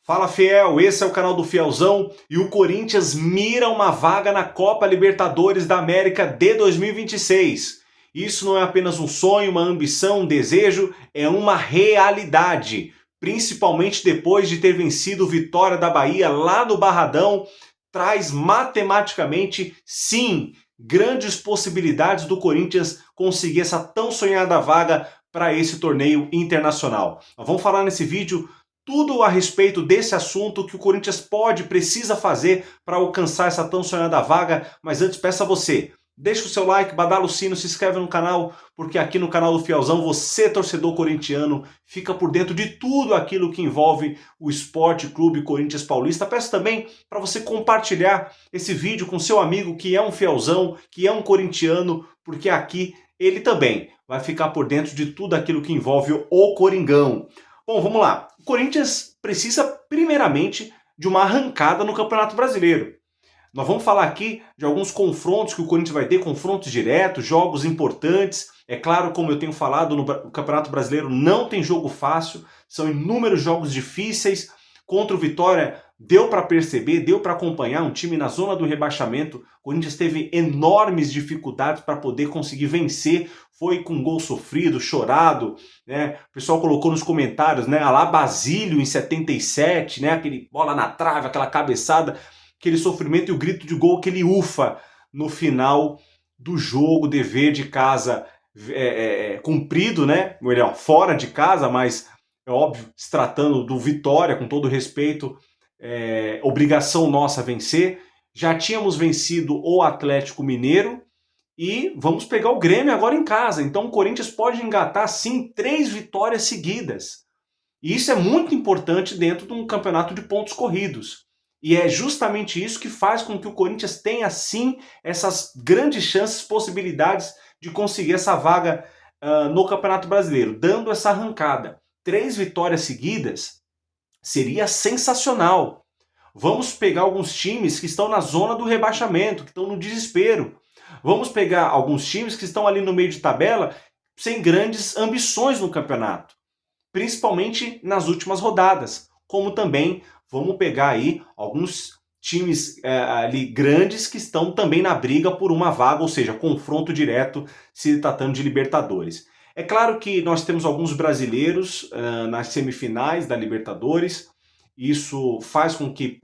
Fala Fiel, esse é o canal do Fielzão e o Corinthians mira uma vaga na Copa Libertadores da América de 2026. Isso não é apenas um sonho, uma ambição, um desejo, é uma realidade. Principalmente depois de ter vencido o Vitória da Bahia lá no Barradão, traz matematicamente, sim, grandes possibilidades do Corinthians conseguir essa tão sonhada vaga para esse torneio internacional. Nós vamos falar nesse vídeo tudo a respeito desse assunto que o Corinthians precisa fazer para alcançar essa tão sonhada vaga, mas antes peço a você, deixa o seu like, badala o sino, se inscreve no canal, porque aqui no canal do Fielzão você, torcedor corintiano, fica por dentro de tudo aquilo que envolve o Esporte Clube Corinthians Paulista. Peço também para você compartilhar esse vídeo com seu amigo que é um Fielzão, que é um corintiano, porque aqui ele também vai ficar por dentro de tudo aquilo que envolve o Coringão. Bom, vamos lá. O Corinthians precisa, primeiramente, de uma arrancada no Campeonato Brasileiro. Nós vamos falar aqui de alguns confrontos que o Corinthians vai ter, confrontos diretos, jogos importantes. É claro, como eu tenho falado, no Campeonato Brasileiro não tem jogo fácil, são inúmeros jogos difíceis. Contra o Vitória, deu para perceber, deu para acompanhar um time na zona do rebaixamento. O Corinthians teve enormes dificuldades para poder conseguir vencer. Foi com gol sofrido, chorado, né? O pessoal colocou nos comentários, né? A lá Basílio em 77, né? Aquele bola na trave, aquela cabeçada, aquele sofrimento e o grito de gol, aquele ufa no final do jogo, dever de casa cumprido, né? Melhor, fora de casa, mas é óbvio, se tratando do Vitória, com todo respeito, obrigação nossa vencer. Já tínhamos vencido o Atlético Mineiro e vamos pegar o Grêmio agora em casa. Então o Corinthians pode engatar, sim, 3 vitórias seguidas. E isso é muito importante dentro de um campeonato de pontos corridos. E é justamente isso que faz com que o Corinthians tenha, sim, essas grandes chances, possibilidades de conseguir essa vaga no Campeonato Brasileiro, dando essa arrancada. 3 vitórias seguidas seria sensacional. Vamos pegar alguns times que estão na zona do rebaixamento, que estão no desespero. Vamos pegar alguns times que estão ali no meio de tabela sem grandes ambições no campeonato, principalmente nas últimas rodadas, como também vamos pegar aí alguns times ali grandes que estão também na briga por uma vaga, ou seja, confronto direto se tratando de Libertadores. É claro que nós temos alguns brasileiros nas semifinais da Libertadores, isso faz com que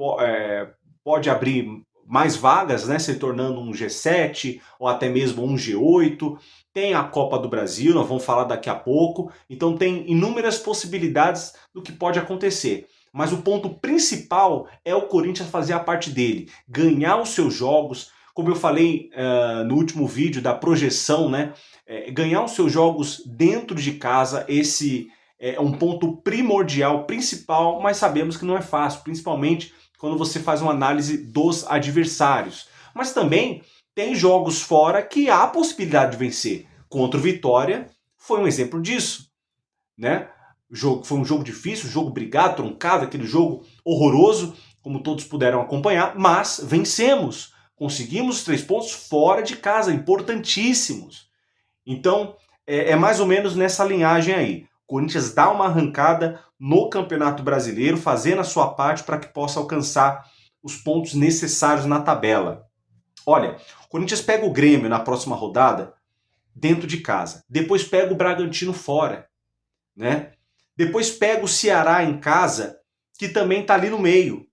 pode abrir mais vagas, né, se tornando um G7 ou até mesmo um G8. Tem a Copa do Brasil, nós vamos falar daqui a pouco, então tem inúmeras possibilidades do que pode acontecer. Mas o ponto principal é o Corinthians fazer a parte dele, ganhar os seus jogos, como eu falei no último vídeo da projeção, né? Ganhar os seus jogos dentro de casa, esse é um ponto primordial, principal, mas sabemos que não é fácil, principalmente quando você faz uma análise dos adversários. Mas também tem jogos fora que há a possibilidade de vencer. Contra o Vitória foi um exemplo disso, né? Foi um jogo difícil, um jogo brigado, truncado, aquele jogo horroroso, como todos puderam acompanhar, mas vencemos. Conseguimos os 3 pontos fora de casa, importantíssimos. Então, é mais ou menos nessa linhagem aí. O Corinthians dá uma arrancada no Campeonato Brasileiro, fazendo a sua parte para que possa alcançar os pontos necessários na tabela. Olha, o Corinthians pega o Grêmio na próxima rodada dentro de casa. Depois pega o Bragantino fora, né? Depois pega o Ceará em casa, que também está ali no meio.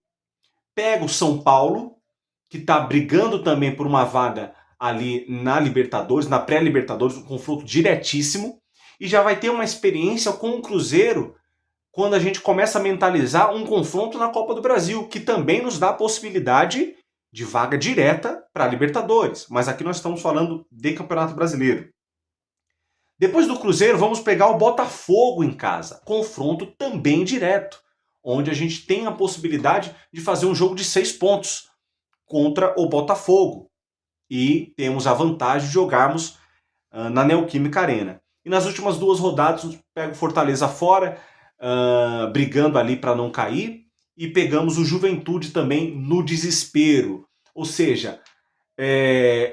Pega o São Paulo, que está brigando também por uma vaga ali na Libertadores, na pré-Libertadores, um confronto diretíssimo, e já vai ter uma experiência com o Cruzeiro quando a gente começa a mentalizar um confronto na Copa do Brasil, que também nos dá a possibilidade de vaga direta para a Libertadores. Mas aqui nós estamos falando de Campeonato Brasileiro. Depois do Cruzeiro, vamos pegar o Botafogo em casa. Confronto também direto, onde a gente tem a possibilidade de fazer um jogo de 6 pontos contra o Botafogo. E temos a vantagem de jogarmos na Neoquímica Arena. E nas últimas 2 rodadas, pega o Fortaleza fora, brigando ali para não cair, e pegamos o Juventude também no desespero. Ou seja,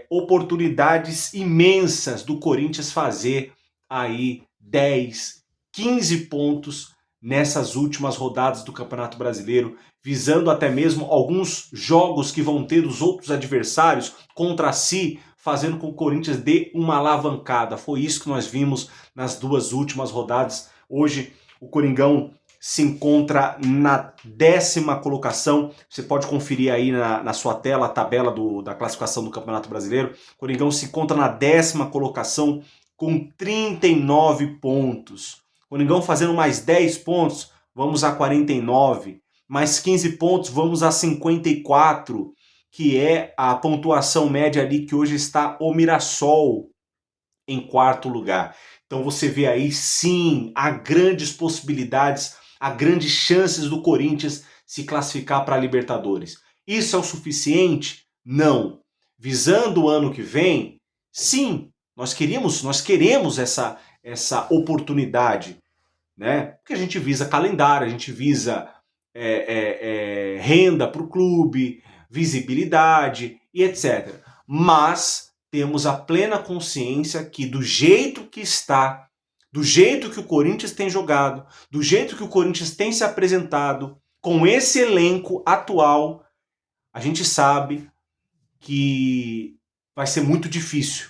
oportunidades imensas do Corinthians fazer aí 10, 15 pontos nessas últimas rodadas do Campeonato Brasileiro, visando até mesmo alguns jogos que vão ter os outros adversários contra si, fazendo com que o Corinthians dê uma alavancada. Foi isso que nós vimos nas duas últimas rodadas. Hoje o Coringão se encontra na 10ª colocação. Você pode conferir aí na sua tela a tabela da classificação do Campeonato Brasileiro. O Coringão se encontra na 10ª colocação com 39 pontos. O Coringão fazendo mais 10 pontos, vamos a 49. Mais 15 pontos, vamos a 54, que é a pontuação média ali que hoje está o Mirassol em 4º lugar. Então você vê aí, sim, há grandes possibilidades, há grandes chances do Corinthians se classificar para a Libertadores. Isso é o suficiente? Não. Visando o ano que vem, sim, nós queremos essa oportunidade, né? Porque a gente visa calendário, a gente visa renda para o clube, visibilidade e etc. Mas temos a plena consciência que do jeito que está, do jeito que o Corinthians tem jogado, do jeito que o Corinthians tem se apresentado, com esse elenco atual, a gente sabe que vai ser muito difícil.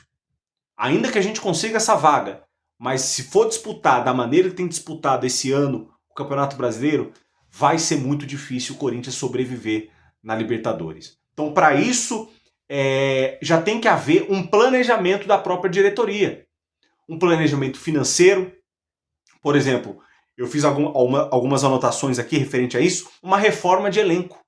Ainda que a gente consiga essa vaga, mas se for disputar da maneira que tem disputado esse ano o Campeonato Brasileiro, vai ser muito difícil o Corinthians sobreviver na Libertadores. Então, para isso, já tem que haver um planejamento da própria diretoria. Um planejamento financeiro. Por exemplo, eu fiz algumas anotações aqui referente a isso. Uma reforma de elenco.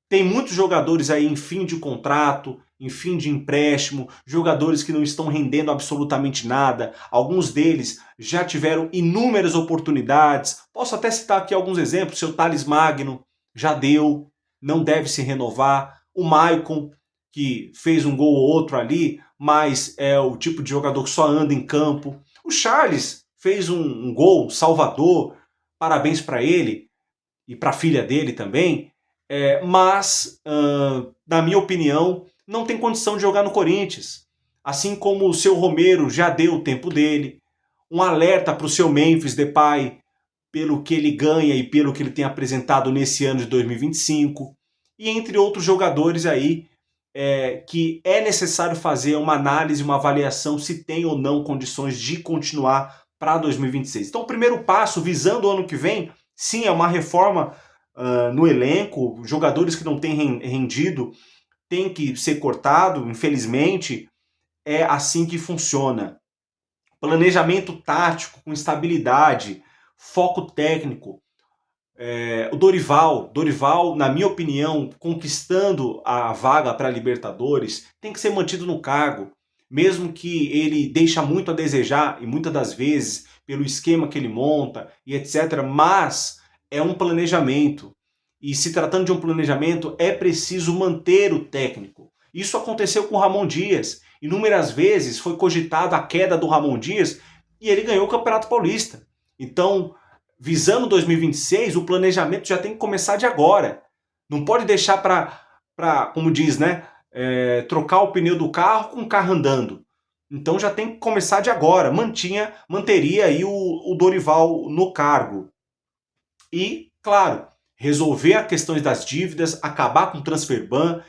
Tem muitos jogadores aí em fim de contrato, em fim de empréstimo, jogadores que não estão rendendo absolutamente nada. Alguns deles já tiveram inúmeras oportunidades. Posso até citar aqui alguns exemplos. Seu Thales Magno já deu, não deve se renovar. O Maicon, que fez um gol ou outro ali, mas é o tipo de jogador que só anda em campo. O Charles fez um gol, Salvador, parabéns para ele e para a filha dele também. Mas, na minha opinião, não tem condição de jogar no Corinthians. Assim como o seu Romero já deu o tempo dele. Um alerta para o seu Memphis Depay, pelo que ele ganha e pelo que ele tem apresentado nesse ano de 2025. E entre outros jogadores aí, que é necessário fazer uma análise, uma avaliação se tem ou não condições de continuar para 2026. Então o primeiro passo, visando o ano que vem, sim, é uma reforma no elenco. Jogadores que não têm rendido têm que ser cortado, infelizmente. É assim que funciona. Planejamento tático com estabilidade, foco técnico. O Dorival, na minha opinião, conquistando a vaga para a Libertadores, tem que ser mantido no cargo, mesmo que ele deixa muito a desejar, e muitas das vezes, pelo esquema que ele monta e etc., mas é um planejamento. E se tratando de um planejamento, é preciso manter o técnico. Isso aconteceu com o Ramon Dias. Inúmeras vezes foi cogitada a queda do Ramon Dias e ele ganhou o Campeonato Paulista. Então, visando 2026, o planejamento já tem que começar de agora. Não pode deixar para, como diz, né, trocar o pneu do carro com o carro andando. Então já tem que começar de agora. Manteria aí o Dorival no cargo. E, claro, resolver as questões das dívidas, acabar com o transfer ban,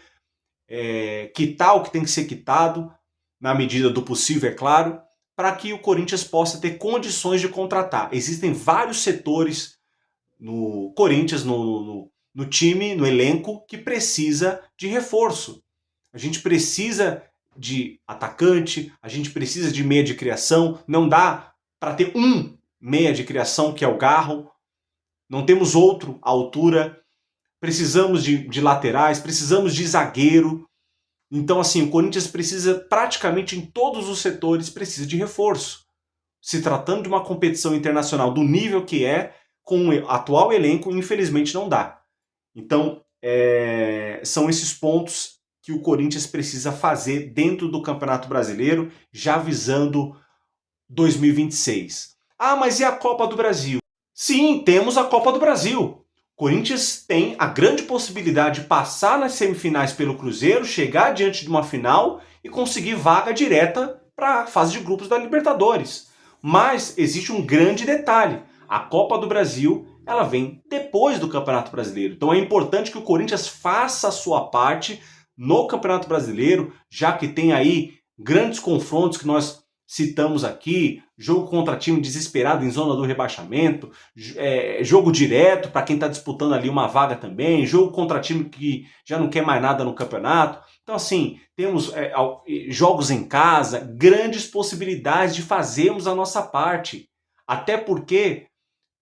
quitar o que tem que ser quitado, na medida do possível, é claro, para que o Corinthians possa ter condições de contratar. Existem vários setores no Corinthians, no time, no elenco, que precisa de reforço. A gente precisa de atacante, a gente precisa de meia de criação. Não dá para ter um meia de criação, que é o Garro. Não temos outro à altura. Precisamos de laterais, precisamos de zagueiro. Então, assim, o Corinthians precisa, praticamente em todos os setores, precisa de reforço. Se tratando de uma competição internacional do nível que é, com o atual elenco, infelizmente não dá. Então, são esses pontos que o Corinthians precisa fazer dentro do Campeonato Brasileiro, já visando 2026. Ah, mas e a Copa do Brasil? Sim, temos a Copa do Brasil. Corinthians tem a grande possibilidade de passar nas semifinais pelo Cruzeiro, chegar diante de uma final e conseguir vaga direta para a fase de grupos da Libertadores. Mas existe um grande detalhe. A Copa do Brasil, ela vem depois do Campeonato Brasileiro. Então é importante que o Corinthians faça a sua parte no Campeonato Brasileiro, já que tem aí grandes confrontos que nós citamos aqui, jogo contra time desesperado em zona do rebaixamento, jogo direto para quem está disputando ali uma vaga também, jogo contra time que já não quer mais nada no campeonato. Então assim, temos jogos em casa, grandes possibilidades de fazermos a nossa parte. Até porque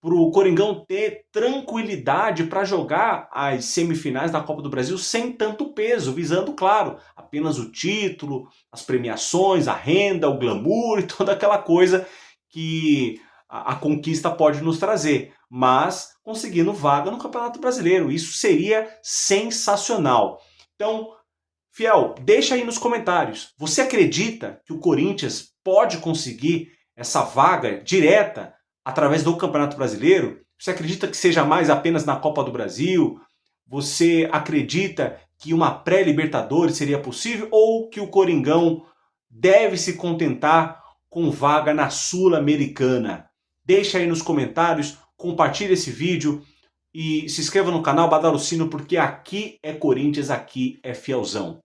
para o Coringão ter tranquilidade para jogar as semifinais da Copa do Brasil sem tanto peso, visando, claro, apenas o título, as premiações, a renda, o glamour e toda aquela coisa que a conquista pode nos trazer, mas conseguindo vaga no Campeonato Brasileiro. Isso seria sensacional. Então, Fiel, deixa aí nos comentários. Você acredita que o Corinthians pode conseguir essa vaga direta através do Campeonato Brasileiro? Você acredita que seja mais apenas na Copa do Brasil? Você acredita que uma pré-Libertadores seria possível? Ou que o Coringão deve se contentar com vaga na Sul-Americana? Deixa aí nos comentários, compartilhe esse vídeo e se inscreva no canal, badala o sino, porque aqui é Corinthians, aqui é Fielzão.